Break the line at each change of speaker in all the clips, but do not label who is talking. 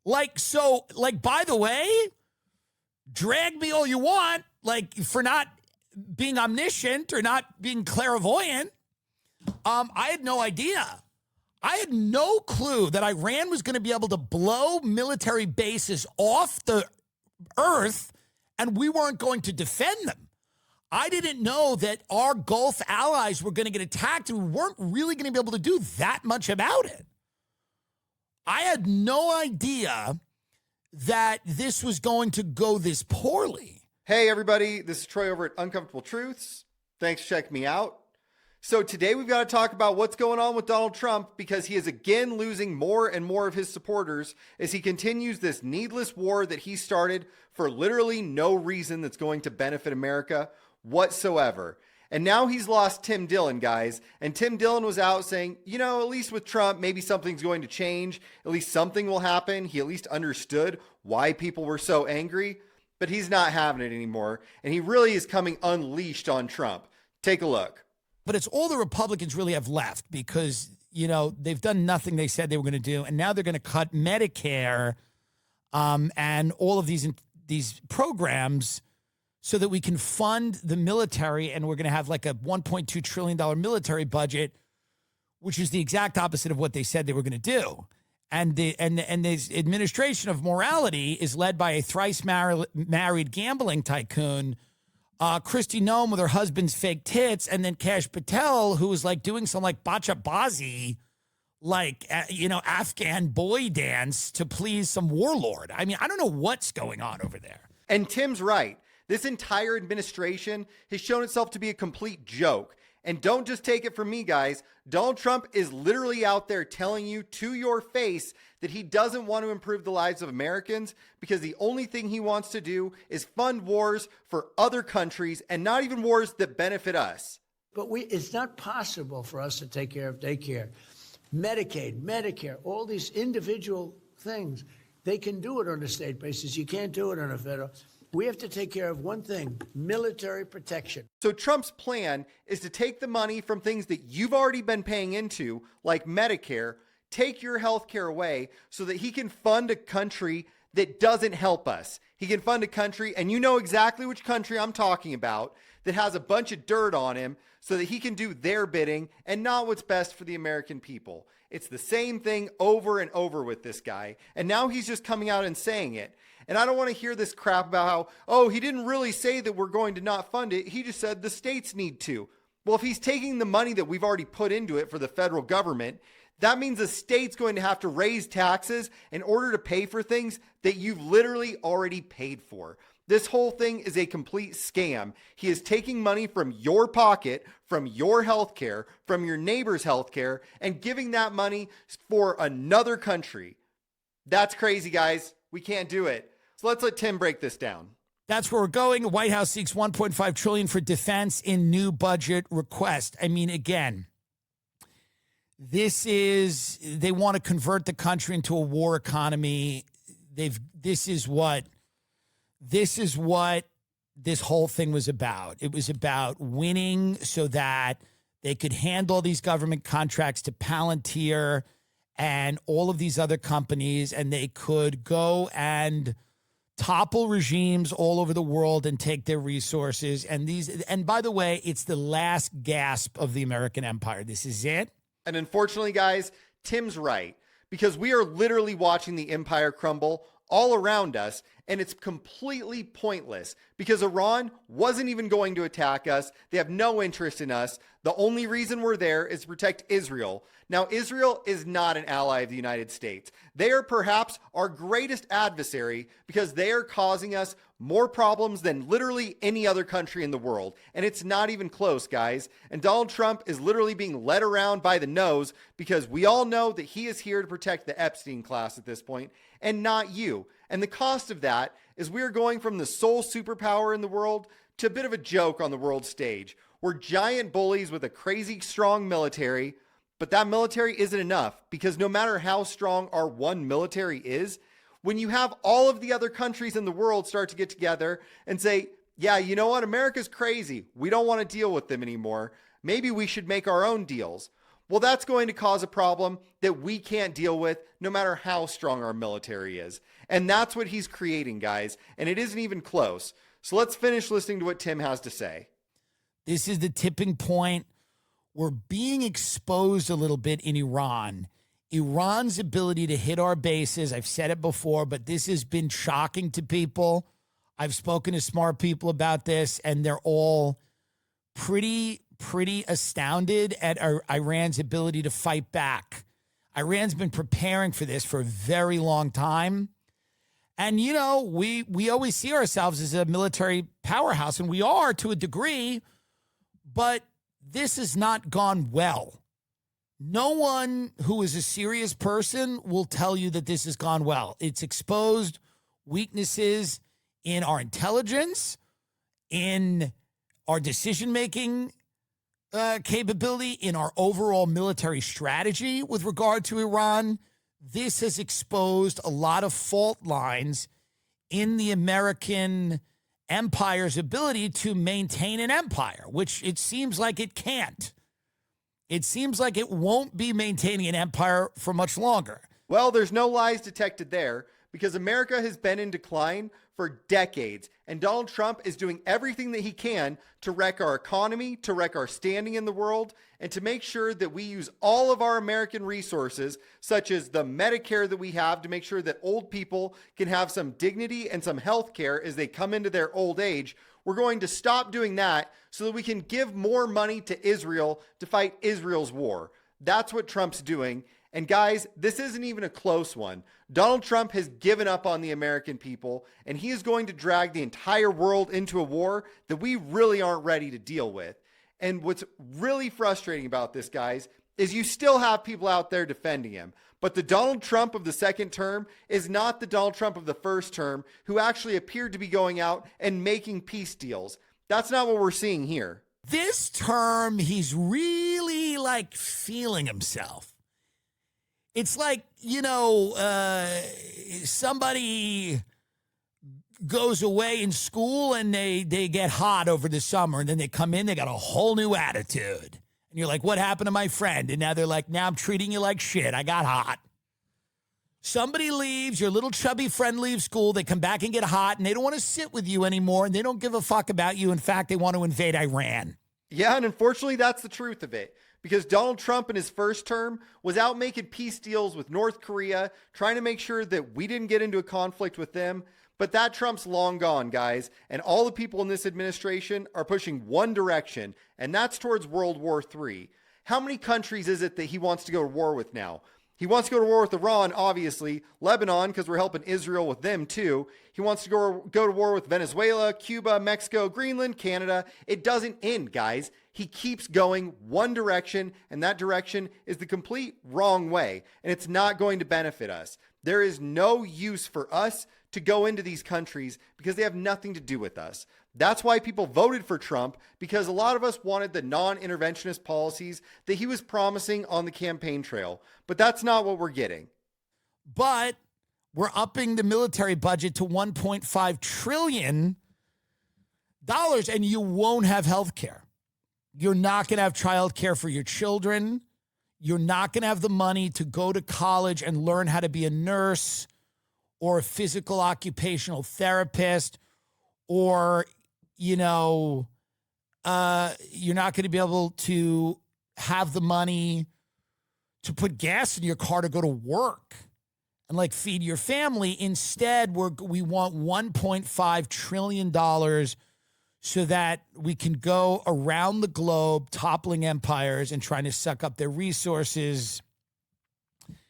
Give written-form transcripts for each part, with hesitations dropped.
By the way, drag me all you want, for not being omniscient or not being clairvoyant. I had no idea. I had no clue that Iran was going to be able to blow military bases off the earth and we weren't going to defend them. I didn't know that our Gulf allies were going to get attacked and we weren't really going to be able to do that much about it. I had no idea that this was going to go this poorly.
Hey, everybody. This is Troy over at Uncomfortable Truths. Thanks for checking me out. So today we've got to talk about what's going on with Donald Trump because he is again losing more and more of his supporters as he continues this needless war that he started for literally no reason that's going to benefit America whatsoever. And now he's lost Tim Dillon, guys. And Tim Dillon was out saying, at least with Trump, maybe something's going to change. At least something will happen. He at least understood why people were so angry, but he's not having it anymore. And he really is coming unleashed on Trump. Take a look.
But it's all the Republicans really have left because, they've done nothing they said they were going to do. And now they're going to cut Medicare and all of these programs so that we can fund the military. And we're going to have like a $1.2 trillion military budget, which is the exact opposite of what they said they were going to do. And the administration of morality is led by a thrice married gambling tycoon, Kristi Noem with her husband's fake tits, and then Kash Patel, who was doing some bacha-bazi, Afghan boy dance to please some warlord. I mean, I don't know what's going on over there.
And Tim's right. This entire administration has shown itself to be a complete joke. And don't just take it from me, guys. Donald Trump is literally out there telling you to your face that he doesn't want to improve the lives of Americans because the only thing he wants to do is fund wars for other countries and not even wars that benefit us.
But it's not possible for us to take care of daycare, Medicaid, Medicare, all these individual things. They can do it on a state basis. You can't do it on a federal. We have to take care of one thing, military protection.
So Trump's plan is to take the money from things that you've already been paying into, like Medicare, take your health care away so that he can fund a country that doesn't help us. He can fund a country, and you know exactly which country I'm talking about, that has a bunch of dirt on him so that he can do their bidding and not what's best for the American people. It's the same thing over and over with this guy. And now he's just coming out and saying it. And I don't want to hear this crap about how, he didn't really say that we're going to not fund it. He just said the states need to. Well, if he's taking the money that we've already put into it for the federal government, that means the state's going to have to raise taxes in order to pay for things that you've literally already paid for. This whole thing is a complete scam. He is taking money from your pocket, from your health care, from your neighbor's health care, and giving that money for another country. That's crazy, guys. We can't do it. So let's let Tim break this down.
That's where we're going. The White House seeks $1.5 trillion for defense in new budget request. I mean, again, they want to convert the country into a war economy. This is what this whole thing was about. It was about winning so that they could hand all these government contracts to Palantir and all of these other companies, and they could go and topple regimes all over the world and take their resources. And by the way, it's the last gasp of the American empire. This is it.
And unfortunately, guys, Tim's right, because we are literally watching the empire crumble all around us, and it's completely pointless because Iran wasn't even going to attack us. They have no interest in us. The only reason we're there is to protect Israel. Now, Israel is not an ally of the United States. They are perhaps our greatest adversary because they are causing us more problems than literally any other country in the world. And it's not even close, guys. And Donald Trump is literally being led around by the nose because we all know that he is here to protect the Epstein class at this point and not you. And the cost of that is we are going from the sole superpower in the world to a bit of a joke on the world stage. We're giant bullies with a crazy strong military, but that military isn't enough because no matter how strong our one military is, when you have all of the other countries in the world start to get together and say, yeah, you know what? America's crazy. We don't want to deal with them anymore. Maybe we should make our own deals. well, that's going to cause a problem that we can't deal with no matter how strong our military is. And that's what he's creating, guys. And it isn't even close. So let's finish listening to what Tim has to say.
This is the tipping point. We're being exposed a little bit in Iran. Iran's ability to hit our bases, I've said it before, but this has been shocking to people. I've spoken to smart people about this, and they're all pretty astounded at Iran's ability to fight back. Iran's been preparing for this for a very long time. And, you know, we always see ourselves as a military powerhouse, and we are to a degree, but this has not gone well. No one who is a serious person will tell you that this has gone well. It's exposed weaknesses in our intelligence, in our decision-making capability, in our overall military strategy with regard to Iran. This has exposed a lot of fault lines in the American empire's ability to maintain an empire, which it seems like it can't. It seems like it won't be maintaining an empire for much longer.
Well, there's no lies detected there because America has been in decline for decades, and Donald Trump is doing everything that he can to wreck our economy, to wreck our standing in the world, and to make sure that we use all of our American resources, such as the Medicare that we have, to make sure that old people can have some dignity and some health care as they come into their old age. We're going to stop doing that so that we can give more money to Israel to fight Israel's war. That's what Trump's doing. And guys, this isn't even a close one. Donald Trump has given up on the American people, and he is going to drag the entire world into a war that we really aren't ready to deal with. And what's really frustrating about this, guys, is you still have people out there defending him. But the Donald Trump of the second term is not the Donald Trump of the first term who actually appeared to be going out and making peace deals. That's not what we're seeing here.
This term, he's really like feeling himself. It's like, you know, somebody goes away in school and they get hot over the summer, and then they come in, they got a whole new attitude. And you're like, what happened to my friend? And now they're like, now I'm treating you like shit. I got hot. Somebody leaves, your little chubby friend leaves school, they come back and get hot, and they don't want to sit with you anymore, and they don't give a fuck about you. In fact, they want to invade Iran.
Yeah, and unfortunately, that's the truth of it. Because Donald Trump in his first term was out making peace deals with North Korea, trying to make sure that we didn't get into a conflict with them. But that Trump's long gone, guys. And all the people in this administration are pushing one direction, and that's towards World War III. How many countries is it that he wants to go to war with now? He wants to go to war with Iran, obviously. Lebanon, because we're helping Israel with them too. He wants to go to war with Venezuela, Cuba, Mexico, Greenland, Canada. It doesn't end, guys. He keeps going one direction, and that direction is the complete wrong way, and it's not going to benefit us. There is no use for us to go into these countries because they have nothing to do with us. That's why people voted for Trump, because a lot of us wanted the non-interventionist policies that he was promising on the campaign trail. But that's not what we're getting.
But we're upping the military budget to $1.5 trillion, and you won't have health care. You're not going to have child care for your children. You're not going to have the money to go to college and learn how to be a nurse or a physical occupational therapist, or, you know, you're not going to be able to have the money to put gas in your car to go to work and like feed your family. Instead, we want $1.5 trillion so that we can go around the globe toppling empires and trying to suck up their resources.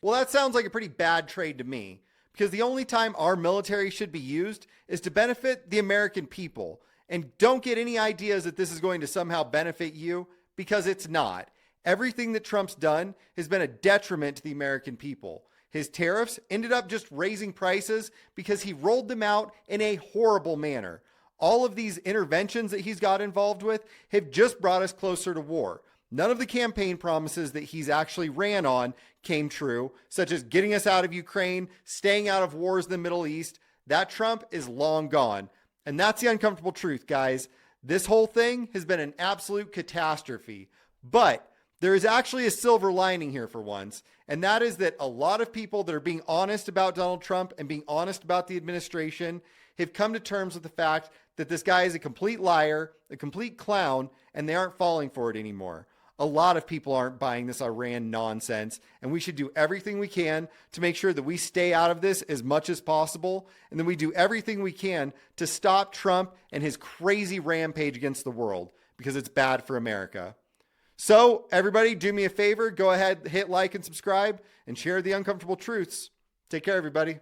Well, that sounds like a pretty bad trade to me, because the only time our military should be used is to benefit the American people. And don't get any ideas that this is going to somehow benefit you, because it's not. Everything that Trump's done has been a detriment to the American people. His tariffs ended up just raising prices because he rolled them out in a horrible manner. All of these interventions that he's got involved with have just brought us closer to war. None of the campaign promises that he's actually ran on came true, such as getting us out of Ukraine, staying out of wars in the Middle East. That Trump is long gone. And that's the uncomfortable truth, guys. This whole thing has been an absolute catastrophe. But there is actually a silver lining here for once. And that is that a lot of people that are being honest about Donald Trump and being honest about the administration have come to terms with the fact that this guy is a complete liar, a complete clown, and they aren't falling for it anymore. A lot of people aren't buying this Iran nonsense, and we should do everything we can to make sure that we stay out of this as much as possible, and then we do everything we can to stop Trump and his crazy rampage against the world, because it's bad for America. So, everybody, do me a favor, go ahead, hit like and subscribe, and share the uncomfortable truths. Take care, everybody.